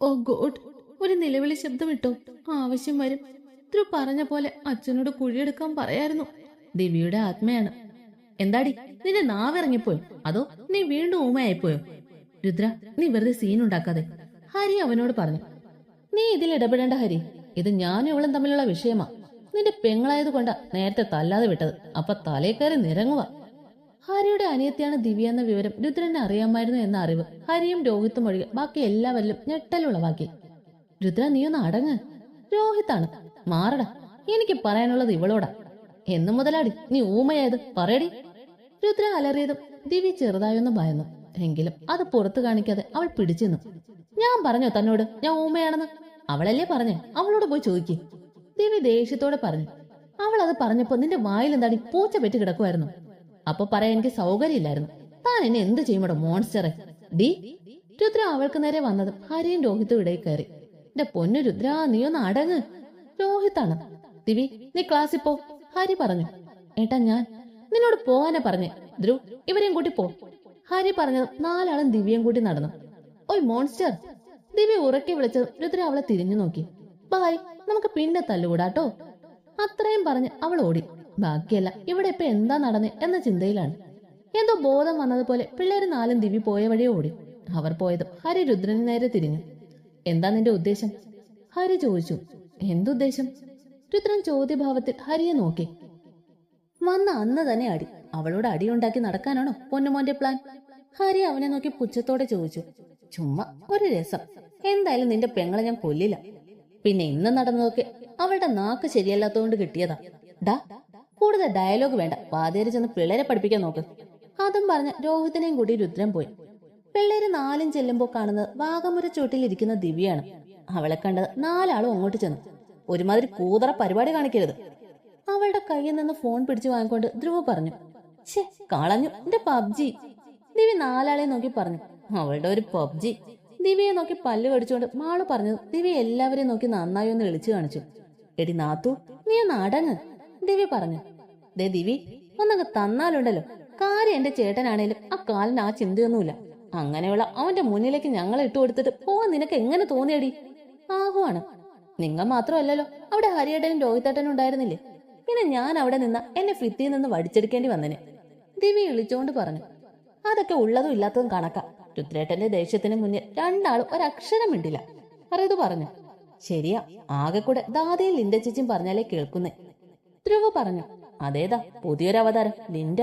ഓ God, ഒരു നിലവിളി ശബ്ദമിട്ടോ. ആവശ്യം വരും. ധ്രുവ് പറഞ്ഞ പോലെ അച്ഛനോട് കുഴിയെടുക്കാൻ പറയായിരുന്നു. ദിവ്യയുടെ ആത്മയാണ്. എന്താടി, നിന്റെ നാവിറങ്ങിപ്പോയോ? അതോ നീ വീണ്ടും ഊമയായിപ്പോയോ? രുദ്ര, നീ വെറുതെ സീൻ ഉണ്ടാക്കാതെ, ഹരി അവനോട് പറഞ്ഞു. നീ ഇതിൽ ഇടപെടേണ്ട ഹരി. ഇത് ഞാനും ഇവളും തമ്മിലുള്ള വിഷയമാ. നിന്റെ പെങ്ങളായത് കൊണ്ടാ നേരത്തെ തല്ലാതെ വിട്ടത്. അപ്പൊ തലേ കയറി നിരങ്ങുക. ഹരിയുടെ അനിയത്തിയാണ് ദിവ്യ എന്ന വിവരം രുദ്രനെ അറിയാമായിരുന്നു എന്ന അറിവ് ഹരിയും രോഹിത്തും ഒഴികെ ബാക്കി എല്ലാവരിലും ഞെട്ടലുളവാക്കി. രുദ്ര, നീയൊന്ന് അടങ്ങ്. രോഹിത്താണ്. മാറടാ, എനിക്ക് പറയാനുള്ളത് ഇവളോടാ. എന്നു മുതലാടി നീ ഊമയായത്? പറയടി. രുദ്ര അലറിയതും ദിവ്യ ചെറുതായൊന്ന് ഭയന്നു. എങ്കിലും അത് പുറത്തു കാണിക്കാതെ അവൾ പിടിച്ചെന്നു. ഞാൻ പറഞ്ഞോ തന്നോട് ഞാൻ ഊമയാണെന്ന്? അവളല്ലേ പറഞ്ഞേ, അവളോട് പോയി ചോദിക്കേ. ദിവ്യ ദേഷ്യത്തോടെ പറഞ്ഞു. അവൾ അത് പറഞ്ഞപ്പോ നിന്റെ വായിലെന്താടി പൂച്ച പെറ്റി കിടക്കുമായിരുന്നു? അപ്പൊ പറയാൻ എനിക്ക് സൗകര്യമില്ലായിരുന്നു. താൻ എന്നെ എന്ത് ചെയ്യുമോ മോൺസ്റ്ററെ? ഡി. രുദ്ര അവൾക്ക് നേരെ വന്നതും ഹരിയും രോഹിത്തും ഇടയിൽ കയറി. എന്റെ പൊന്നു രുദ്ര, നീയൊന്ന് അടങ്ങ്. രോഹിത്താണ്. ദിവി, നീ ക്ലാസ്സിൽ പോ. ഹരി പറഞ്ഞു. ഏട്ടാ, ഞാൻ നിന്നോട് പോവാനാ പറഞ്ഞേ. ധ്രുവ്, ഇവരെയും കൂട്ടി പോ. ഹരി പറഞ്ഞതും നാലാളും ദിവ്യയും കൂട്ടി നടന്നു. ഓയ് മോൺസ്റ്റർ! ദിവ്യ ഉറക്കെ വിളിച്ചതും രുദ്ര അവളെ തിരിഞ്ഞു നോക്കി. ബായ്, നമുക്ക് പിന്നെ തല്ലുകൂടാട്ടോ. അത്രയും പറഞ്ഞ് അവൾ ഓടി. ബാക്കിയല്ല ഇവിടെ ഇപ്പൊ എന്താ നടന്നേ എന്ന ചിന്തയിലാണ്. എന്തോ ബോധം വന്നതുപോലെ പിള്ളേര് നാലും ദിവ്യ പോയ വഴിയെ ഓടി. അവർ പോയതും ഹരി രുദ്രന് നേരെ തിരിഞ്ഞു. എന്താ നിന്റെ ഉദ്ദേശം? ഹരി ചോദിച്ചു. എന്തുദ്ദേശം? രുദ്രൻ ചോദ്യഭാവത്തിൽ ഹരിയെ നോക്കി. വന്ന അന്ന് തന്നെ അടി. അവളോട് അടിയുണ്ടാക്കി നടക്കാനാണോ പൊന്നുമോന്റെ പ്ലാൻ? ഹരി അവനെ നോക്കി പുച്ഛത്തോടെ ചോദിച്ചു. ചുമ്മാ ഒരു രസം. എന്തായാലും നിന്റെ പെങ്ങളെ ഞാൻ കൊല്ലില്ല. പിന്നെ ഇന്ന് നടന്നതൊക്കെ അവളുടെ നാക്ക് ശരിയല്ലാത്തതുകൊണ്ട് കിട്ടിയതാ. ഡാ, കൂടുതൽ ഡയലോഗ് വേണ്ട. വാതിയേറി ചെന്ന് പിള്ളേരെ പഠിപ്പിക്കാൻ നോക്ക്. അതും പറഞ്ഞ് രോഹിത്തിനെയും കൂടി രുദ്രൻ പോയി. പിള്ളേര് നാലും ചെല്ലുമ്പോ കാണുന്നത് വാഗമുര ചൂട്ടിലിരിക്കുന്ന ദിവ്യയാണ്. അവളെ കണ്ടത് നാലാളും അങ്ങോട്ട് ചെന്നു. ഒരുമാതിരി കൂതറ പരിപാടി കാണിക്കരുത്. അവളുടെ കയ്യിൽ നിന്ന് ഫോൺ പിടിച്ചു വാങ്ങിക്കൊണ്ട് ധ്രുവ് പറഞ്ഞു. ഛേ, കളഞ്ഞു എന്റെ പബ്ജി. ദിവ്യ നാലാളെ നോക്കി പറഞ്ഞു. അവളുടെ ഒരു പബ്ജി. ദിവ്യയെ നോക്കി പല്ല് കടിച്ചുകൊണ്ട് മാള് പറഞ്ഞത് ദിവ്യ എല്ലാവരെയും നോക്കി നന്നായി ഒന്ന് വിളിച്ചു കാണിച്ചു. എടി നാത്തു, നീ ഒന്ന് അടങ്ങ്. ദിവ്യ പറഞ്ഞു. ദേ ദിവ്യ, ഒന്നങ്ങ് തന്നാലുണ്ടല്ലോ. കാര്യം എന്റെ ചേട്ടനാണേലും ആ കാലിന് ആ ചിന്തയൊന്നുമില്ല. അങ്ങനെയുള്ള അവന്റെ മുന്നിലേക്ക് ഞങ്ങളെ ഇട്ടു കൊടുത്തിട്ട് പോവാൻ നിനക്ക് എങ്ങനെ തോന്നിയടി? ആഹുവാണ്. നിങ്ങൾ മാത്രമല്ലല്ലോ, അവിടെ ഹരിയേട്ടനും രോഹിത്തേട്ടനും ഉണ്ടായിരുന്നില്ലേ? പിന്നെ ഞാൻ അവിടെ നിന്ന എന്നെ ഫിത്തിയിൽ നിന്ന് വടിച്ചെടുക്കേണ്ടി വന്നനെ. ദിവ്യ ഇളിച്ചോണ്ട് പറഞ്ഞു. അതൊക്കെ ഉള്ളതും ഇല്ലാത്തതും കണക്കാ. രുദ്രേട്ടന്റെ ദേഷ്യത്തിന് മുന്നിൽ രണ്ടാളും ഒരക്ഷരം മിണ്ടില്ല. അറിയത് പറഞ്ഞു. ശരിയാ, ആകെ കൂടെ ദാതയും ലിൻഡ ചേച്ചിയും പറഞ്ഞാലേ കേൾക്കുന്നേ. ധ്രുവ പറഞ്ഞു. അതേതാ പുതിയൊരു അവതാരം, ലിൻഡ?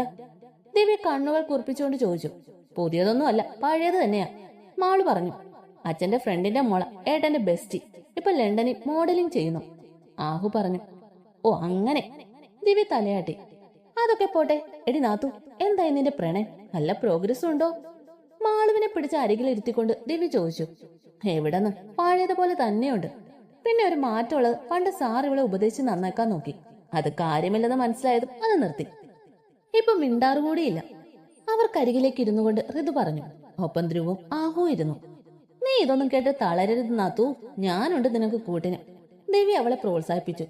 ദിവ്യ കണ്ണുകൾ കുറിപ്പിച്ചുകൊണ്ട് ചോദിച്ചു. പുതിയതൊന്നും അല്ല, പഴയത് തന്നെയാ. മാള് പറഞ്ഞു. അച്ഛന്റെ ഫ്രണ്ടിന്റെ മോള, ഏട്ടന്റെ ബെസ്റ്റി. ഇപ്പൊ ലണ്ടനിൽ മോഡലിംഗ് ചെയ്യുന്നു. ആഹു പറഞ്ഞു. ഓ അങ്ങനെ. ദിവ്യ തലയാട്ടി. അതൊക്കെ പോട്ടെ. എടി നാത്തു, എന്തായി നിന്റെ പ്രണയം? നല്ല പ്രോഗ്രസ് ഉണ്ടോ? മാളുവിനെ പിടിച്ച് അരികിലിരുത്തിക്കൊണ്ട് ദിവ്യ ചോദിച്ചു. എവിടെന്ന്? പഴയതുപോലെ തന്നെയുണ്ട്. പിന്നെ ഒരു മാറ്റമുള്ളത് പണ്ട് സാർ ഇവളെ ഉപദേശിച്ച് നന്നാക്കാൻ നോക്കി. അത് കാര്യമില്ലെന്ന് മനസ്സിലായതും അത് നിർത്തി. ഇപ്പൊ മിണ്ടാറുകൂടിയില്ല. അവർക്കരികിലേക്ക് ഇരുന്നു കൊണ്ട് ഋതു പറഞ്ഞു. ഒപ്പം ധ്രുവും ആഹുവും ഇരുന്നു. നീ ഇതൊന്നും കേട്ട് തളരരുത് നാത്തു, ഞാനുണ്ട് നിനക്ക് കൂട്ടിന്. ദേവി അവളെ പ്രോത്സാഹിപ്പിച്ചു.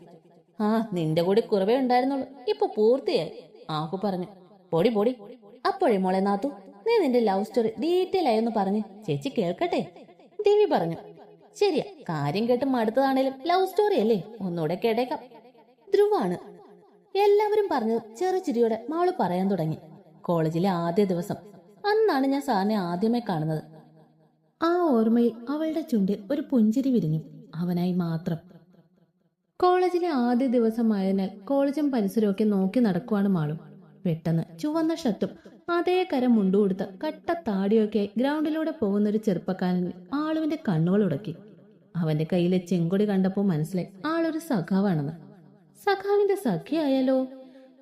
ആ, നിന്റെ കൂടി കുറവേ ഉണ്ടായിരുന്നുള്ളൂ, ഇപ്പൊ പൂർത്തിയായി. ആഹു പറഞ്ഞു. പൊടി പൊടി. അപ്പോഴേ മോളെ നാത്തു, നീ നിന്റെ ലവ് സ്റ്റോറി ഡീറ്റെയിൽ ആയി ഒന്ന് പറഞ്ഞ് ചേച്ചി കേൾക്കട്ടെ. ദേവി പറഞ്ഞു. ശരിയാ, കാര്യം കേട്ട് മടുത്തതാണേലും ലവ് സ്റ്റോറി അല്ലേ, ഒന്നുകൂടെ കേട്ടേക്കാം. ധ്രുവാണ്. എല്ലാവരും പറഞ്ഞു ചെറുചിരിയോടെ മാള് പറയാൻ തുടങ്ങി. കോളേജിലെ ആദ്യ ദിവസം, അന്നാണ് ഞാൻ സാറിനെ ആദ്യമായി കാണുന്നത്. ആ ഓർമ്മയിൽ അവളുടെ ചുണ്ടിൽ ഒരു പുഞ്ചിരി വിരിഞ്ഞു. അവനായി മാത്രം. കോളേജിലെ ആദ്യ ദിവസമായതിനാൽ കോളേജും പരിസരമൊക്കെ നോക്കി നടക്കുവാണ് മാളും. പെട്ടെന്ന് ചുവന്ന ഷർട്ടും അതേ കരം മുണ്ടുകൊടുത്ത കട്ട താടിയൊക്കെ ഗ്രൗണ്ടിലൂടെ പോകുന്നൊരു ചെറുപ്പക്കാരൻ ആളുവിന്റെ കണ്ണുകൾ ഉടക്കി. അവന്റെ കയ്യിലെ ചെങ്കൊടി കണ്ടപ്പോൾ മനസ്സിലായി ആളൊരു സഖാവാണെന്ന്. സഖാവിന്റെ സഖിയായാലോ?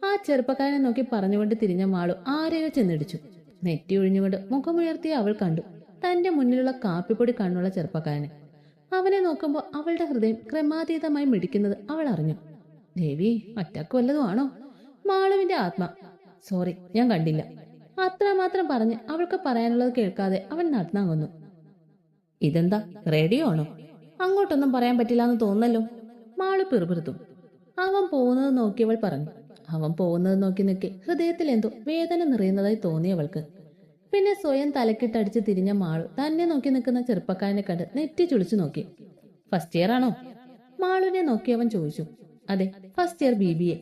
ആ ചെറുപ്പക്കാരനെ നോക്കി പറഞ്ഞുകൊണ്ട് തിരിഞ്ഞ മാളു ആരെയോ ചെന്നിടിച്ചു. നെറ്റി ഒഴിഞ്ഞുകൊണ്ട് മുഖമുയർത്തി അവൾ കണ്ടു തന്റെ മുന്നിലുള്ള കാപ്പിപ്പൊടി കണ്ണുള്ള ചെറുപ്പക്കാരനെ. അവനെ നോക്കുമ്പോൾ അവളുടെ ഹൃദയം ക്രമാതീതമായി മിടിക്കുന്നത് അവൾ അറിഞ്ഞു. ദേവി, അറ്റാക്ക് വല്ലതും ആണോ? മാളുവിന്റെ ആത്മ. സോറി, ഞാൻ കണ്ടില്ല. അത്രമാത്രം പറഞ്ഞ് അവൾക്ക് പറയാനുള്ളത് കേൾക്കാതെ അവൻ നടന്നാങ്ങുന്നു. ഇതെന്താ, റേഡിയോ ആണോ? അങ്ങോട്ടൊന്നും പറയാൻ പറ്റില്ലാന്ന് തോന്നല്ലോ. മാളു പിറുപിറുത്തു. അവൻ പോകുന്നത് നോക്കിയവൾ പറഞ്ഞു. അവൻ പോകുന്നത് നോക്കി നിൽക്കെ ഹൃദയത്തിൽ എന്തോ വേദന നിറയുന്നതായി തോന്നിയവൾക്ക്. പിന്നെ സ്വയം തലക്കിട്ടടിച്ച് തിരിഞ്ഞ മാളു തന്നെ നോക്കി നിൽക്കുന്ന ചെറുപ്പക്കാരനെ കണ്ട് നെറ്റി ചുളിച്ചു നോക്കി. ഫസ്റ്റ് ഇയർ ആണോ? മാളുവിനെ നോക്കി അവൻ ചോദിച്ചു. അതെ, ഫസ്റ്റ് ഇയർ BBA.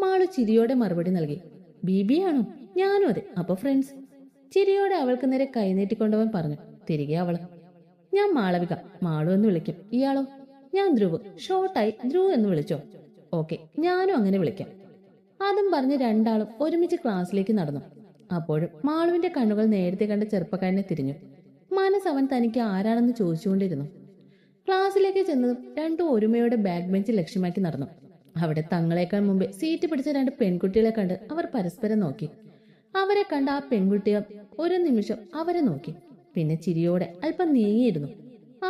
മാളു ചിരിയോടെ മറുപടി നൽകി. BBA ആണോ? ഞാനും അതെ. അപ്പൊ ഫ്രണ്ട്സ്? ചിരിയോടെ അവൾക്ക് നേരെ കൈനീട്ടിക്കൊണ്ടവൻ പറഞ്ഞു. തിരികെ അവള്. ഞാൻ മാളവിക, മാളു എന്ന് വിളിക്കും. ഇയാളോ? ഞാൻ ധ്രുവ്, ഷോർട്ടായി ധ്രുവ് എന്ന് വിളിച്ചോ? ഓക്കെ, ഞാനും അങ്ങനെ വിളിക്കാം. അതും പറഞ്ഞ് രണ്ടാളും ഒരുമിച്ച് ക്ലാസ്സിലേക്ക് നടന്നു. അപ്പോഴും മാളുവിന്റെ കണ്ണുകൾ നേരത്തെ കണ്ട ചെറുപ്പക്കാരനെ തിരിഞ്ഞു. മനസ്സ് അവൻ തനിക്ക് ആരാണെന്ന് ചോദിച്ചുകൊണ്ടിരുന്നു. ക്ലാസ്സിലേക്ക് ചെന്നതും രണ്ടും ഒരുമയോടെ ബാക്ക് ബെഞ്ച് ലക്ഷ്യമാക്കി നടന്നു. അവിടെ തങ്ങളെക്കാൾ മുമ്പേ സീറ്റ് പിടിച്ച രണ്ട് പെൺകുട്ടികളെ കണ്ട് അവർ പരസ്പരം നോക്കി. അവരെ കണ്ട ആ പെൺകുട്ടികൾ ഒരു നിമിഷം അവരെ നോക്കി. പിന്നെ ചിരിയോടെ അല്പം നീങ്ങിയിരുന്നു.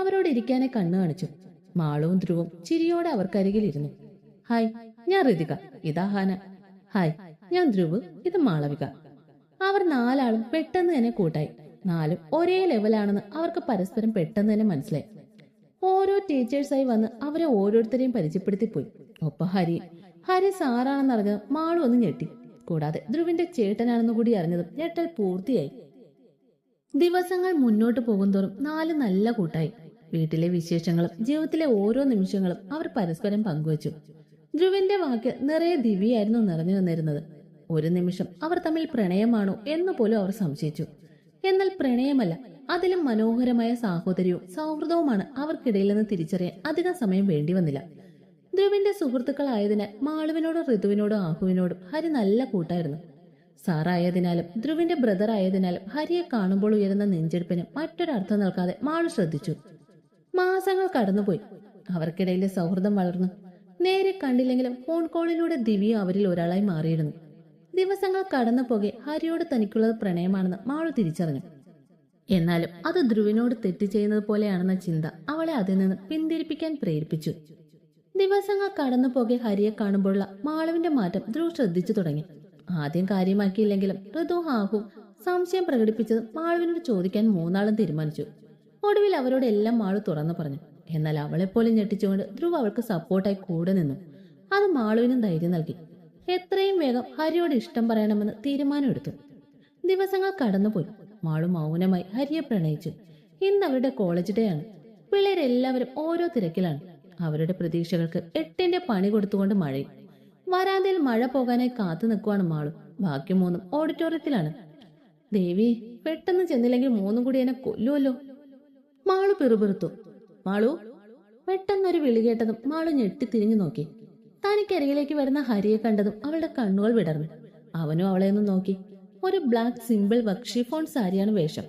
അവരോട് ഇരിക്കാനെ കണ്ണു കാണിച്ചു. മാളുവും ധ്രുവും ചിരിയോടെ അവർക്കരികിലിരുന്നു. ഹായ്, ഞാൻ ഋതിക, ഇതാ ഹാന. ഹായ്, ഞാൻ ധ്രുവ്, ഇത് മാളവിക. അവർ നാലാളും പെട്ടെന്ന് തന്നെ കൂട്ടായി. നാലും ഒരേ ലെവലാണെന്ന് അവർക്ക് പരസ്പരം പെട്ടെന്ന് തന്നെ മനസ്സിലായി. ഓരോ ടീച്ചേഴ്സായി വന്ന് അവരെ ഓരോരുത്തരെയും പരിചയപ്പെടുത്തിപ്പോയി. ഒപ്പം ഹരി സാറാണെന്നറിഞ്ഞത് മാളു ഒന്ന് ഞെട്ടി. കൂടാതെ ധ്രുവിന്റെ ചേട്ടനാണെന്ന് കൂടി അറിഞ്ഞതും ഞെട്ടൽ പൂർത്തിയായി. ദിവസങ്ങൾ മുന്നോട്ട് പോകുന്തോറും നാല് നല്ല കൂട്ടായി. വീട്ടിലെ വിശേഷങ്ങളും ജീവിതത്തിലെ ഓരോ നിമിഷങ്ങളും അവർ പരസ്പരം പങ്കുവച്ചു. ധ്രുവിന്റെ വാക്ക് നിറയെ ദിവ്യായിരുന്നു നിറഞ്ഞു നിന്നിരുന്നത്. ഒരു നിമിഷം അവർ തമ്മിൽ പ്രണയമാണോ എന്ന് പോലും അവർ സംശയിച്ചു. എന്നാൽ പ്രണയമല്ല, അതിലും മനോഹരമായ സാഹോദര്യവും സൗഹൃദവുമാണ് അവർക്കിടയിൽ നിന്ന് തിരിച്ചറിയാൻ അധികം സമയം വേണ്ടി വന്നില്ല. ധ്രുവിന്റെ സുഹൃത്തുക്കളായതിനാൽ മാളുവിനോടും ഋതുവിനോടും ആഹുവിനോടും ഹരി നല്ല കൂട്ടായിരുന്നു. സാറായതിനാലും ധ്രുവിന്റെ ബ്രദർ ആയതിനാലും ഹരിയെ കാണുമ്പോൾ ഉയരുന്ന നെഞ്ചെടുപ്പിന് മറ്റൊരർത്ഥം നൽകാതെ മാളു ശ്രദ്ധിച്ചു. മാസങ്ങൾ കടന്നുപോയി. അവർക്കിടയിലെ സൗഹൃദം വളർന്നു. നേരെ കണ്ടില്ലെങ്കിലും ഫോൺ കോളിലൂടെ ദിവ്യ അവരിൽ ഒരാളായി മാറിയിരുന്നു. ദിവസങ്ങൾ കടന്നു പോകെ ഹരിയോട് തനിക്കുള്ളത് പ്രണയമാണെന്ന് മാളു തിരിച്ചറിഞ്ഞു. എന്നാലും അത് ധ്രുവിനോട് തെറ്റ് ചെയ്യുന്നത് പോലെയാണെന്ന ചിന്ത അവളെ അതിൽ നിന്ന് പിന്തിരിപ്പിക്കാൻ പ്രേരിപ്പിച്ചു. ദിവസങ്ങൾ കടന്നു പോകെ ഹരിയെ കാണുമ്പോഴുള്ള മാളുവിന്റെ മാറ്റം ധ്രുവ് ശ്രദ്ധിച്ചു തുടങ്ങി. ആദ്യം കാര്യമാക്കിയില്ലെങ്കിലും ഋതു ആഹു സംശയം പ്രകടിപ്പിച്ചത് മാളുവിനോട് ചോദിക്കാൻ മൂന്നാളും തീരുമാനിച്ചു. ഒടുവിൽ അവരോട് എല്ലാം മാളു തുറന്നു പറഞ്ഞു. എന്നാൽ അവളെപ്പോലെ ഞെട്ടിച്ചുകൊണ്ട് ധ്രുവ് അവൾക്ക് സപ്പോർട്ടായി കൂടെ നിന്നു. അത് മാളുവിനും ധൈര്യം നൽകി. എത്രയും വേഗം ഹരിയോട് ഇഷ്ടം പറയണമെന്ന് തീരുമാനമെടുത്തു. ദിവസങ്ങൾ കടന്നുപോയി. മാളു മൗനമായി ഹരിയെ പ്രണയിച്ചു. ഇന്ന് അവരുടെ കോളേജ് ഡേ ആണ്. പിള്ളേരെല്ലാവരും ഓരോ തിരക്കിലാണ്. അവരുടെ പ്രതീക്ഷകൾക്ക് 8ന്റെ പണി കൊടുത്തുകൊണ്ട് മഴയും. വരാന്തയിൽ മഴ പോകാനായി കാത്തു നിൽക്കുവാണ് മാളു. ബാക്കി മൂന്നും ഓഡിറ്റോറിയത്തിലാണ്. ദേവി, പെട്ടെന്ന് ചെന്നില്ലെങ്കിൽ മൂന്നും കൂടി എന്നെ കൊല്ലുമല്ലോ. മാളു പിറുപിറുത്തു. മാളു. പെട്ടെന്നൊരു വിളി കേട്ടതും മാളു ഞെട്ടിത്തിരിഞ്ഞു നോക്കി. തനിക്കരികിലേക്ക് വരുന്ന ഹരിയെ കണ്ടതും അവളുടെ കണ്ണുകൾ വിടർന്നു. അവനും അവളെ ഒന്ന് നോക്കി. ഒരു ബ്ലാക്ക് സിമ്പിൾ വർക്ക് ഷിഫോൺ സാരിയാണ് വേഷം.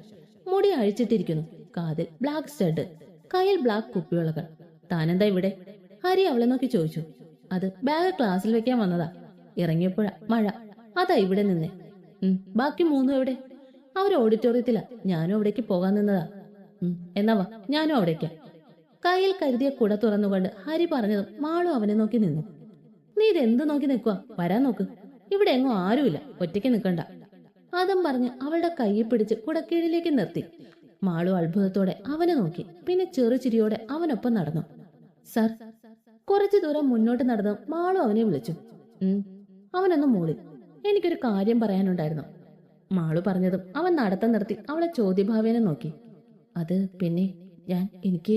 മുടി അഴിച്ചിട്ടിരിക്കുന്നു. കാതിൽ ബ്ലാക്ക് സ്റ്റഡ്, കയ്യിൽ ബ്ലാക്ക് കുപ്പിവിളകൾ. താനെന്താ ഇവിടെ? ഹരി അവളെ നോക്കി ചോദിച്ചു. അത് ബാഗ് ക്ലാസ്സിൽ വെക്കാൻ വന്നതാ. ഇറങ്ങിയപ്പോഴാ മഴ, അതാ ഇവിടെ നിന്നേ. ബാക്കി മൂന്നും എവിടെ? അവർ ഓഡിറ്റോറിയത്തിലാ. ഞാനും അവിടേക്ക് പോകാൻ നിന്നതാ. എന്നാ വാ, ഞാനും അവിടേക്കാ. കയ്യിൽ കരുതിയ കുട തുറന്നുകൊണ്ട് ഹരി പറഞ്ഞതും മാളു അവനെ നോക്കി നിന്നു. നീ ഇതെന്ത് നോക്കി നിൽക്കുക? വരാൻ നോക്ക്. ഇവിടെ എങ്ങും ആരുമില്ല, ഒറ്റയ്ക്ക് നിൽക്കണ്ട. അതും പറഞ്ഞ് അവളുടെ കൈയിൽ പിടിച്ച് കുടക്കീഴിലേക്ക് നിർത്തി. മാളു അത്ഭുതത്തോടെ അവനെ നോക്കി. പിന്നെ ചെറുചിരിയോടെ അവനൊപ്പം നടന്നു. സർ. കുറച്ചു ദൂരം മുന്നോട്ട് നടന്ന് മാളു അവനെ വിളിച്ചു. അവനൊന്ന് മൂളി. എനിക്കൊരു കാര്യം പറയാനുണ്ടായിരുന്നു. മാളു പറഞ്ഞതും അവൻ നടത്തം നിർത്തി അവളെ ചോദ്യഭാവേനെ നോക്കി. അത് പിന്നെ എനിക്ക്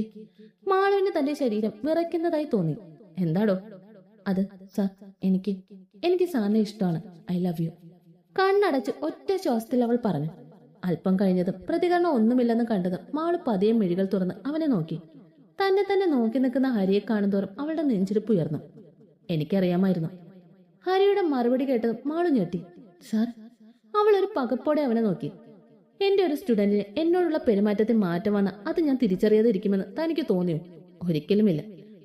മാളുവിന് തന്റെ ശരീരം വിറയ്ക്കുന്നതായി തോന്നി. എന്താടോ? അത് സർ, എനിക്ക് സാറിനെ ഇഷ്ടമാണ്. I love you. കണ്ണടച്ച് ഒറ്റ ശ്വാസത്തിൽ അവൾ പറഞ്ഞു. അല്പം കഴിഞ്ഞതും പ്രതികരണം ഒന്നുമില്ലെന്ന് കണ്ടതും മാളു പതിയെ മിഴികൾ തുറന്ന് അവനെ നോക്കി. തന്നെ നോക്കി നിൽക്കുന്ന ഹരിയെ കാണുന്തോറും അവളുടെ നെഞ്ചിരിപ്പ് ഉയർന്നു. എനിക്കറിയാമായിരുന്നു. ഹരിയുടെ മറുപടി കേട്ടതും മാളു ഞെട്ടി. സാർ. അവൾ ഒരു പകപ്പോടെ അവനെ നോക്കി. എന്റെ ഒരു സ്റ്റുഡന്റിന് എന്നോടുള്ള പെരുമാറ്റത്തിൽ മാറ്റം വന്ന അത് ഞാൻ തിരിച്ചറിയാതെ ഇരിക്കുമെന്ന് തനിക്ക് തോന്നിയോ? ഒരിക്കലുമില്ല.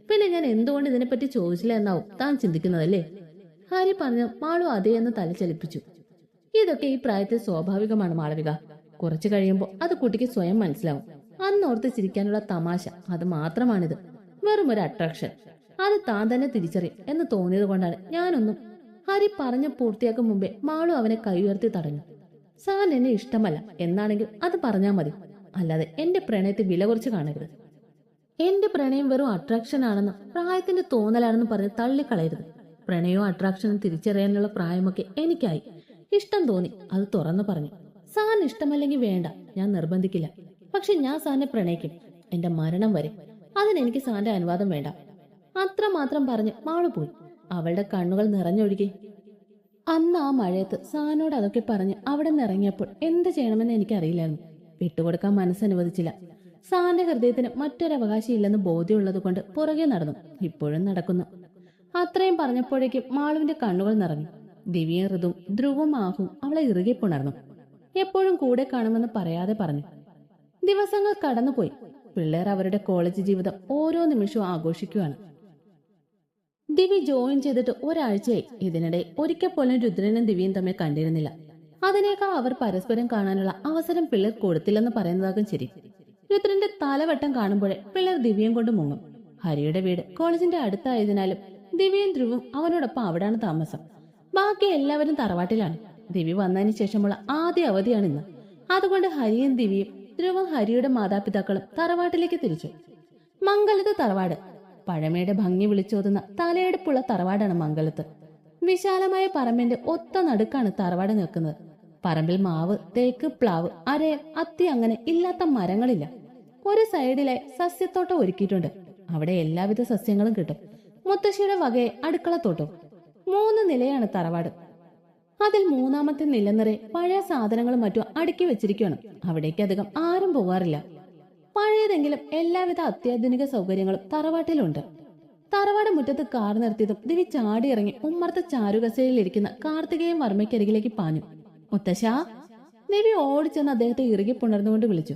പിന്നെ ഞാൻ എന്തുകൊണ്ട് ഇതിനെപ്പറ്റി ചോദിച്ചില്ല എന്നാവും താൻ ചിന്തിക്കുന്നതല്ലേ? ഹരി പറഞ്ഞു. മാളു അതേ എന്ന് തല ചലിപ്പിച്ചു. ഇതൊക്കെ ഈ പ്രായത്തിൽ സ്വാഭാവികമാണ് മാളവിക. കുറച്ചു കഴിയുമ്പോൾ അത് കുട്ടിക്ക് സ്വയം മനസ്സിലാവും. അന്നോർത്ത് ചിരിക്കാനുള്ള തമാശ അത് മാത്രമാണിത്. വെറും ഒരു അട്രാക്ഷൻ. അത് താൻ തന്നെ തിരിച്ചറിയും എന്ന് തോന്നിയത് കൊണ്ടാണ് ഞാനൊന്നും. ഹരി പറഞ്ഞു പൂർത്തിയാക്കും മുമ്പേ മാളു അവനെ കൈ ഉയർത്തി തടഞ്ഞു. സാൻ എന്നെ ഇഷ്ടമല്ല എന്നാണെങ്കിൽ അത് പറഞ്ഞാൽ മതി. അല്ലാതെ എന്റെ പ്രണയത്തെ വില കുറച്ച് കാണരുത്. എന്റെ പ്രണയം വെറും അട്രാക്ഷൻ ആണെന്ന് പ്രായത്തിന്റെ തോന്നലാണെന്ന് പറഞ്ഞ് തള്ളിക്കളയരുത്. പ്രണയവും അട്രാക്ഷനും തിരിച്ചറിയാനുള്ള പ്രായമൊക്കെ എനിക്കായി. ഇഷ്ടം തോന്നി, അത് തുറന്നു പറഞ്ഞു. സാറിന് ഇഷ്ടമല്ലെങ്കിൽ വേണ്ട, ഞാൻ നിർബന്ധിക്കില്ല. പക്ഷെ ഞാൻ സാറിനെ പ്രണയിക്കും, എന്റെ മരണം വരെ. അതിനെനിക്ക് സാറിന്റെ അനുവാദം വേണ്ട. അത്രമാത്രം പറഞ്ഞ് മാളു പോയി. അവളുടെ കണ്ണുകൾ നിറഞ്ഞൊഴുകി. അന്ന് ആ മഴയത്ത് സാറിനോട് അതൊക്കെ പറഞ്ഞ് അവിടെ നിന്ന് ഇറങ്ങിയപ്പോൾ എന്ത് ചെയ്യണമെന്ന് എനിക്കറിയില്ലായിരുന്നു. വിട്ടുകൊടുക്കാൻ മനസ്സനുവദിച്ചില്ല. സാറിന്റെ ഹൃദയത്തിന് മറ്റൊരവകാശം ബോധ്യമുള്ളത് കൊണ്ട് പുറകെ നടന്നു. ഇപ്പോഴും നടക്കുന്നു. അത്രയും പറഞ്ഞപ്പോഴേക്കും മാളുവിന്റെ കണ്ണുകൾ നിറഞ്ഞു. ദിവ്യയും ഋതുവും ധ്രുവും ആഹും അവളെ ഇറുകെ പുണർന്നു. എപ്പോഴും കൂടെ കാണുമെന്ന് പറയാതെ പറഞ്ഞു. ദിവസങ്ങൾ കടന്നുപോയി. പിള്ളേർ അവരുടെ കോളേജ് ജീവിതം ഓരോ നിമിഷവും ആഘോഷിക്കുകയാണ്. ദിവ്യ ജോയിൻ ചെയ്തിട്ട് ഒരാഴ്ചയായി. ഇതിനിടെ ഒരിക്കൽ പോലും രുദ്രനും ദിവ്യയും തമ്മിൽ കണ്ടിരുന്നില്ല. അതിനേക്കാൾ അവർ പരസ്പരം കാണാനുള്ള അവസരം പിള്ളേർ കൊടുത്തില്ലെന്ന് പറയുന്നതാകും ശരി. രുദ്രന്റെ തലവട്ടം കാണുമ്പോഴേ പിള്ളേർ ദിവ്യയും കൊണ്ട് മുങ്ങും. ഹരിയുടെ വീട് കോളേജിന്റെ അടുത്തായതിനാലും ദിവ്യയും ധ്രുവും അവനോടൊപ്പം അവിടാണ് താമസം. ബാക്കി എല്ലാവരും തറവാട്ടിലാണ്. ദിവ്യ വന്നതിന് ശേഷമുള്ള ആദ്യ അവധിയാണ് ഇന്ന്. അതുകൊണ്ട് ഹരിയും ദിവ്യയും ധ്രുവും ഹരിയുടെ മാതാപിതാക്കളും തറവാട്ടിലേക്ക് തിരിച്ചു. മംഗലത്ത് തറവാട്. പഴമയുടെ ഭംഗി വിളിച്ചോതുന്ന തലയെടുപ്പുള്ള തറവാടാണ് മംഗലത്ത്. വിശാലമായ പറമ്പിന്റെ ഒത്ത നടുക്കാണ് തറവാട് നിൽക്കുന്നത്. പറമ്പിൽ മാവ്, തേക്ക്, പ്ലാവ്, അരയം, അത്തി അങ്ങനെ ഇല്ലാത്ത മരങ്ങളില്ല. ഒരു സൈഡിലായി സസ്യത്തോട്ടം ഒരുക്കിയിട്ടുണ്ട്. അവിടെ എല്ലാവിധ സസ്യങ്ങളും കിട്ടും. മുത്തശ്ശിയുടെ വകയെ അടുക്കളത്തോട്ടം. 3 നിലയാണ് തറവാട്. അതിൽ 3ാമത്തെ നില നിറയെ പഴയ സാധനങ്ങളും മറ്റും അടുക്കി വെച്ചിരിക്കുകയാണ്. അവിടേക്ക് അധികം ആരും പോകാറില്ല. പഴയതെങ്കിലും എല്ലാവിധ അത്യാധുനിക സൗകര്യങ്ങളും തറവാട്ടിലുണ്ട്. തറവാട് മുറ്റത്ത് കാർ നിർത്തിയതും ദിവി ചാടി ഇറങ്ങി ഉമ്മർത്ത ചാരുകസയിലിരിക്കുന്ന കാർത്തികേയൻ വർമ്മയ്ക്കരികിലേക്ക് പാഞ്ഞു. മുത്തശ്ശാ! ദേവി ഓടിച്ചെന്ന് അദ്ദേഹത്തെ ഇറുകി പുണർന്നുകൊണ്ട് വിളിച്ചു.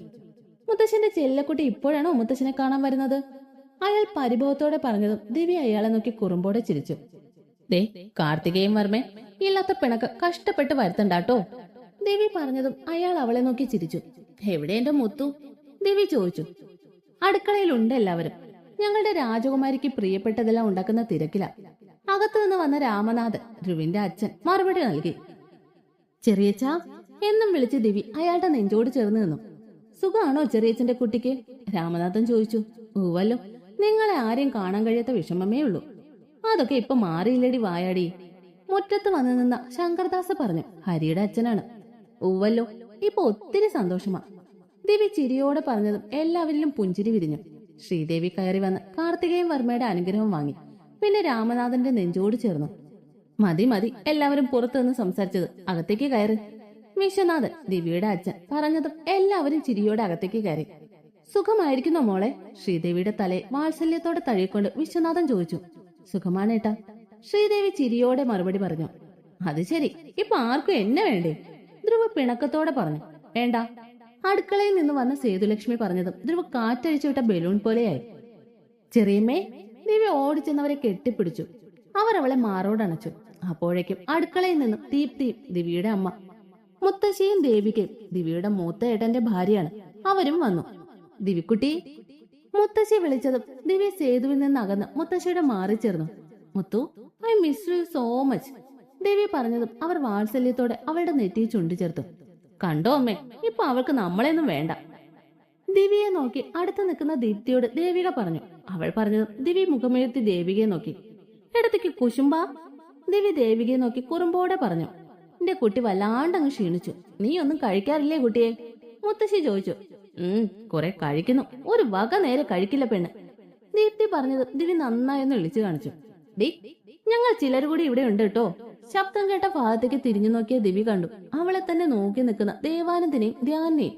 മുത്തശ്ശന്റെ ചെല്ലക്കുട്ടി ഇപ്പോഴാണോ മുത്തശ്ശനെ കാണാൻ വരുന്നത്? അയാൾ പരിഭവത്തോടെ പറഞ്ഞതും ദിവി അയാളെ നോക്കി കുറുമ്പോടെ ചിരിച്ചു. ദേ കാർത്തികേയൻ വർമ്മേ, ഇല്ലാത്ത പിണക്ക് കഷ്ടപ്പെട്ട് വരുത്തണ്ടാട്ടോ. ദേവി പറഞ്ഞതും അയാൾ അവളെ നോക്കി ചിരിച്ചു. എവിടെ എന്റെ മുത്തു? ദേവി ചോദിച്ചു. അടുക്കളയിലുണ്ട് എല്ലാവരും. ഞങ്ങളുടെ രാജകുമാരിക്ക് പ്രിയപ്പെട്ടതെല്ലാം ഉണ്ടാക്കുന്ന തിരക്കില. അകത്തു നിന്ന് വന്ന രാമനാഥൻ, ധ്രുവിന്റെ അച്ഛൻ, മറുപടി നൽകി. ചെറിയച്ച എന്നും വിളിച്ച് ദിവി അയാളുടെ നെഞ്ചോട് ചേർന്ന് നിന്നു. സുഖാണോ ചെറിയച്ചന്റെ കുട്ടിക്ക്? രാമനാഥൻ ചോദിച്ചു. ഊവല്ലോ, നിങ്ങളെ ആരെയും കാണാൻ കഴിയാത്ത വിഷമമേ ഉള്ളൂ. അതൊക്കെ ഇപ്പൊ മാറിയില്ലടി വായാടി. മുറ്റത്ത് വന്നു നിന്ന ശങ്കർദാസ് പറഞ്ഞു. ഹരിയുടെ അച്ഛനാണ്. ഊവല്ലോ, ഇപ്പൊ ഒത്തിരി സന്തോഷമാ. ദേവി ചിരിയോടെ പറഞ്ഞതും എല്ലാവരിലും പുഞ്ചിരി വിരിഞ്ഞു. ശ്രീദേവി കയറി വന്ന് കാർത്തികേയൻ വർമ്മയുടെ അനുഗ്രഹം വാങ്ങി. പിന്നെ രാമനാഥന്റെ നെഞ്ചോട് ചേർന്നു. മതി മതി, എല്ലാവരും പുറത്തുനിന്ന് സംസാരിച്ചത്, അകത്തേക്ക് കയറി. വിശ്വനാഥൻ, ദിവ്യയുടെ അച്ഛൻ, പറഞ്ഞതും എല്ലാവരും ചിരിയോടെ അകത്തേക്ക് കയറി. സുഖമായിരിക്കുന്നോ മോളെ? ശ്രീദേവിയുടെ തലയെ വാത്സല്യത്തോടെ തഴുകിക്കൊണ്ട് വിശ്വനാഥൻ ചോദിച്ചു. സുഖമാണേട്ടാ. ശ്രീദേവി ചിരിയോടെ മറുപടി പറഞ്ഞു. അത് ശരി, ഇപ്പൊ ആർക്കും എന്നെ വേണ്ടേ? ധ്രുവ പിണക്കത്തോടെ പറഞ്ഞു. വേണ്ട. അടുക്കളയിൽ നിന്ന് വന്ന സേതുലക്ഷ്മി പറഞ്ഞതും ധ്രുവ കാറ്റഴിച്ചു വിട്ട ബലൂൺ പോലെയായി. ചെറിയമ്മേ! ദിവ്യ ഓടിച്ചെന്നവരെ കെട്ടിപ്പിടിച്ചു. അവരവളെ മാറോടണച്ചു. അപ്പോഴേക്കും അടുക്കളയിൽ നിന്നും ദീപ്തി, ദിവ്യയുടെ അമ്മ, മുത്തശ്ശിയും ദേവികയും, ദിവ്യയുടെ മൂത്ത ഏട്ടന്റെ ഭാര്യയാണ്, അവരും വന്നു. ദിവ്യക്കുട്ടി! മുത്തശ്ശി വിളിച്ചതും ദിവ്യ സേതുവിൽ നിന്ന് അകന്ന് മുത്തശ്ശിയുടെ മാറി ചേർന്നു. Muthu, I miss you so much. Devi പറഞ്ഞതും അവർ വാത്സല്യത്തോടെ അവളുടെ നെറ്റിയിൽ ചുണ്ടു ചേർത്തു. കണ്ടോ അമ്മേ, ഇപ്പൊ അവൾക്ക് നമ്മളെയൊന്നും വേണ്ട. ദിവ്യയെ നോക്കി അടുത്ത് നിൽക്കുന്ന ദീപ്തിയോട് ദേവിക പറഞ്ഞു. അവൾ പറഞ്ഞതും ദിവ്യ മുഖമെഴുത്തി ദേവികയെ നോക്കി. ഇടത്തേക്ക് കുശുമ്പാ. ദിവ്യ ദേവികയെ നോക്കി കുറുമ്പോടെ പറഞ്ഞു. എന്റെ കുട്ടി വല്ലാണ്ടങ്ങ് ക്ഷീണിച്ചു. നീ ഒന്നും കഴിക്കാറില്ലേ കുട്ടിയെ? മുത്തശ്ശി ചോദിച്ചു. കുറെ കഴിക്കുന്നു, ഒരു വക നേരെ കഴിക്കില്ല പെണ്ണ്. ദീപ്തി പറഞ്ഞത് ദിവ്യ നന്നായൊന്ന് വിളിച്ചു കാണിച്ചു. ഡി, ഞങ്ങൾ ചിലർ കൂടി ഇവിടെ ഉണ്ട് കേട്ടോ. ശബ്ദം കേട്ട ഭാഗത്തേക്ക് തിരിഞ്ഞു നോക്കിയ ദിവ്യ കണ്ടു അവളെ തന്നെ നോക്കി നിൽക്കുന്ന ദേവാനന്ദനെയും ധ്യാനെയും.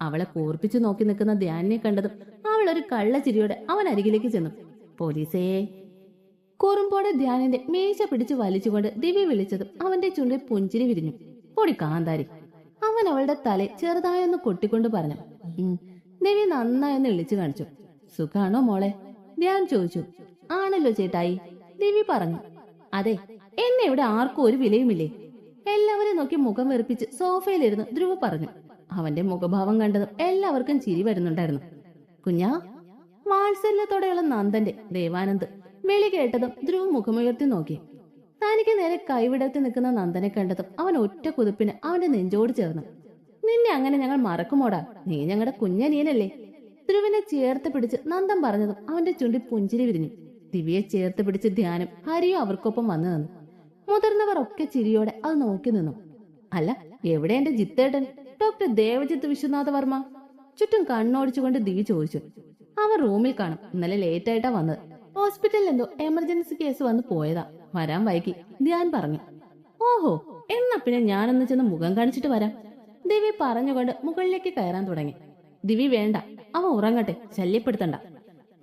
അവളെ കൂർപ്പിച്ചു നോക്കി നിൽക്കുന്ന ധ്യാനെ കണ്ടതും അവൾ ഒരു കള്ളച്ചിരിയോടെ അവൻ അരികിലേക്ക് ചെന്നു. പോലീസേ! കുറുമ്പോടെ ധ്യാനിന്റെ മേശ പിടിച്ചു വലിച്ചുകൊണ്ട് ദിവ്യ വിളിച്ചതും അവന്റെ ചുണ്ടിൽ പുഞ്ചിരി വിരിഞ്ഞു. പൊടി കാന്താരി! അവൻ അവളുടെ തല ചെറുതായൊന്ന് കൊട്ടിക്കൊണ്ട് പറഞ്ഞു. ദിവ്യ നന്നായൊന്ന് ഇളിച്ചു കാണിച്ചു. സുഖാണോ മോളെ? ധ്യാൻ ചോദിച്ചു. ആണല്ലോ ചേട്ടായി, ദിവ്യ പറഞ്ഞു. അതെ, എന്നെ ഇവിടെ ആർക്കും ഒരു വിലയുമില്ലേ. എല്ലാവരും നോക്കി മുഖം വെറുപ്പിച്ച് സോഫയിലിരുന്ന് ധ്രുവ പറഞ്ഞു. അവന്റെ മുഖഭാവം കണ്ടതും എല്ലാവർക്കും ചിരി വരുന്നുണ്ടായിരുന്നു. കുഞ്ഞാ! വാത്സല്യത്തോടെയുള്ള നന്ദന്റെ ദേവാനന്ദ് വിളി കേട്ടതും ധ്രുവ മുഖമുയർത്തി നോക്കി. തനിക്ക് നേരെ കൈവിടർത്തി നിൽക്കുന്ന നന്ദനെ കണ്ടതും അവൻ ഒറ്റ കുതിപ്പിന് അവന്റെ നെഞ്ചോട് ചേർന്നു. നിന്നെ അങ്ങനെ ഞങ്ങൾ മറക്കുമോടാ, നീ ഞങ്ങളുടെ കുഞ്ഞനിയനല്ലേ. ധ്രുവിനെ ചേർത്ത് പിടിച്ച് നന്ദൻ പറഞ്ഞതും അവന്റെ ചുണ്ടി പുഞ്ചിരി വിരിഞ്ഞു. ദിവ്യയെ ചേർത്ത് പിടിച്ച് ധ്യാനം, ഹരിയോ അവർക്കൊപ്പം വന്നു നിന്നു. മുതിർന്നവർ ഒക്കെ ചിരിയോടെ അത് നോക്കി നിന്നു. അല്ല, എവിടെ എന്റെ ജിത്തേട്ടൻ? ഡോക്ടർ ദേവജിത്ത് വിശ്വനാഥ വർമ്മ? ചുറ്റും കണ്ണോടിച്ചുകൊണ്ട് ദിവി ചോദിച്ചു. അവൻ റൂമിൽ കാണും. ഇന്നലെ ലേറ്റ് ആയിട്ടാ വന്നത്. ഹോസ്പിറ്റലിൽ എന്തോ എമർജൻസി കേസ് വന്ന് പോയതാ. വരാൻ വൈകി, ധ്യാൻ പറഞ്ഞു. ഓഹോ, എന്നാ പിന്നെ ഞാനൊന്ന് ചെന്ന് മുഖം കാണിച്ചിട്ട് വരാം. ദിവി പറഞ്ഞുകൊണ്ട് മുകളിലേക്ക് കയറാൻ തുടങ്ങി. ദിവി വേണ്ട, അവൻ ഉറങ്ങട്ടെ, ശല്യപ്പെടുത്തണ്ട.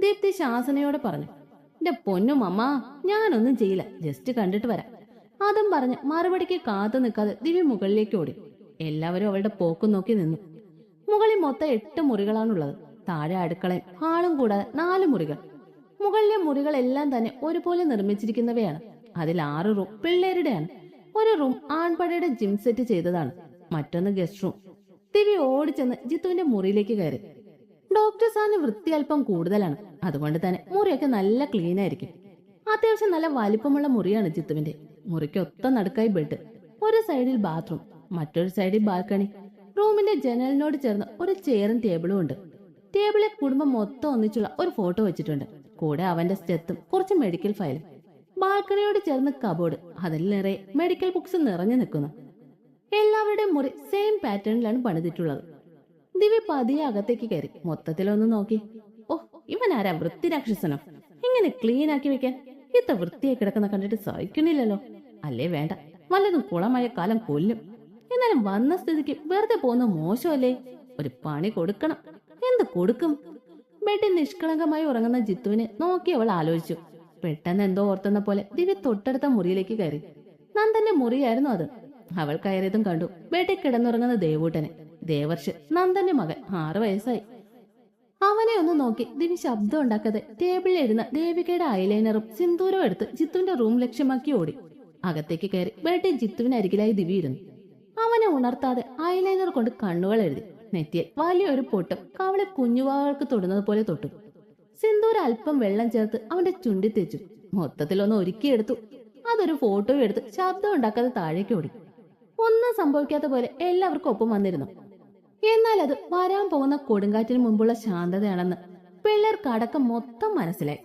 ദീപ്തി ശാസനയോടെ പറഞ്ഞു. എന്റെ പൊന്നും അമ്മാ, ഞാനൊന്നും ചെയ്യില്ല, ജസ്റ്റ് കണ്ടിട്ട് വരാം. അതും പറഞ്ഞ് മറുപടിക്ക് കാത്തു നിൽക്കാതെ ദിവി മുകളിലേക്ക് ഓടി. എല്ലാവരും അവളുടെ പോക്കും നോക്കി നിന്നു. മുകളിൽ മൊത്തം 8 മുറികളാണുള്ളത്. താഴെ അടുക്കളയും ഹാളും കൂടാതെ 4 മുറികൾ. മുകളിലെ മുറികളെല്ലാം തന്നെ ഒരുപോലെ നിർമ്മിച്ചിരിക്കുന്നവയാണ്. അതിൽ 6 റൂം പിള്ളേരുടെയാണ്. ഒരു റൂം ആൺപടയുടെ ജിം സെറ്റ് ചെയ്തതാണ്. മറ്റൊന്ന് ഗസ്റ്റ് റൂം. ദിവി ഓടിച്ചെന്ന് ജിത്തുവിന്റെ മുറിയിലേക്ക് കയറി. ഡോക്ടർ സാറിന് വൃത്തി അല്പം കൂടുതലാണ്. അതുകൊണ്ട് തന്നെ മുറിയൊക്കെ നല്ല ക്ലീൻ ആയിരിക്കും. അത്യാവശ്യം നല്ല വലിപ്പമുള്ള മുറിയാണ് ജിത്തുവിന്റെ. മുറിക്ക് ഒത്ത നടുക്കായി ബെഡ്, ഒരു സൈഡിൽ ബാത്റൂം, മറ്റൊരു സൈഡിൽ ബാൽക്കണി. റൂമിന്റെ ജനലിനോട് ചേർന്ന് ഒരു ചെയറും ടേബിളും ഉണ്ട്. ടേബിളിൽ കുടുംബം മൊത്തം ഒന്നിച്ചുള്ള ഒരു ഫോട്ടോ വെച്ചിട്ടുണ്ട്. കൂടെ അവന്റെ സ്റ്റെത്തും കുറച്ച് മെഡിക്കൽ ഫയലും. ബാൽക്കണിയോട് ചേർന്ന് കബോർഡ്, അതിൽ നിറയെ മെഡിക്കൽ ബുക്സ് നിറഞ്ഞു നിൽക്കുന്നു. എല്ലാവരുടെയും മുറി സെയിം പാറ്റേണിലാണ് പണിതിട്ടുള്ളത്. ദിവി പതിയെ അകത്തേക്ക് കയറി മൊത്തത്തിലൊന്ന് നോക്കി. ഓ, ഇവനാരാ വൃത്തി രാക്ഷസനോ? ഇങ്ങനെ ക്ലീൻ ആക്കി വെക്കാൻ. ഇത്ര വൃത്തിയായി കിടക്കുന്ന കണ്ടിട്ട് സഹിക്കണില്ലല്ലോ. അല്ലേ വേണ്ട, വല്ലതും കുളമായ കാലം കൊല്ലും. എന്നാലും വന്ന സ്ഥിതിക്ക് വെറുതെ പോകുന്ന മോശമല്ലേ? ഒരു പണി കൊടുക്കണം. എന്ത് കൊടുക്കും? ബെഡിൽ നിഷ്കളങ്കമായി ഉറങ്ങുന്ന ജിത്തുവിനെ നോക്കി അവൾ ആലോചിച്ചു. പെട്ടെന്ന് എന്തോ ഓർത്തുന്ന പോലെ ദിവ്യ തൊട്ടടുത്ത മുറിയിലേക്ക് കയറി. നന്ദന്റെ മുറിയായിരുന്നു അത്. അവൾ കയറിയതും കണ്ടു ബെഡിൽ കിടന്നുറങ്ങുന്ന ദേവൂട്ടനെ. ദേവർഷ്, നന്ദന്റെ മകൻ, 6 വയസ്സായി. അവനെ ഒന്ന് നോക്കി ദിവ്യ ശബ്ദം ഉണ്ടാക്കാതെ ടേബിളിൽ ഇരുന്ന ദേവികയുടെ ഐലൈനറും സിന്ദൂരവും എടുത്ത് ജിത്തുവിന്റെ റൂം ലക്ഷ്യമാക്കി ഓടി. അകത്തേക്ക് കയറി ബെഡിൽ ജിത്തുവിനരികിലായി ദിവ്യ ഇരുന്നു. അവനെ ഉണർത്താതെ ഐലൈനർ കൊണ്ട് കണ്ണുകൾ എഴുതി. നെറ്റിയിൽ വലിയൊരു പൊട്ടും കവളെ കുഞ്ഞുവാകൾക്ക് തൊടുന്നത് പോലെ തൊട്ടു. സിന്ദൂര അല്പം വെള്ളം ചേർത്ത് അവന്റെ ചുണ്ടി തേച്ചു. മൊത്തത്തിലൊന്ന് ഒരുക്കിയെടുത്തു. അതൊരു ഫോട്ടോ എടുത്ത് ശബ്ദം ഉണ്ടാക്കാതെ താഴേക്ക് ഓടി. ഒന്നും സംഭവിക്കാത്ത പോലെ എല്ലാവർക്കും ഒപ്പം വന്നിരുന്നു. എന്നാൽ അത് വരാൻ പോകുന്ന കൊടുങ്കാറ്റിന് മുമ്പുള്ള ശാന്തതയാണെന്ന് പിള്ളേർക്ക് അടക്കം മൊത്തം മനസ്സിലായി.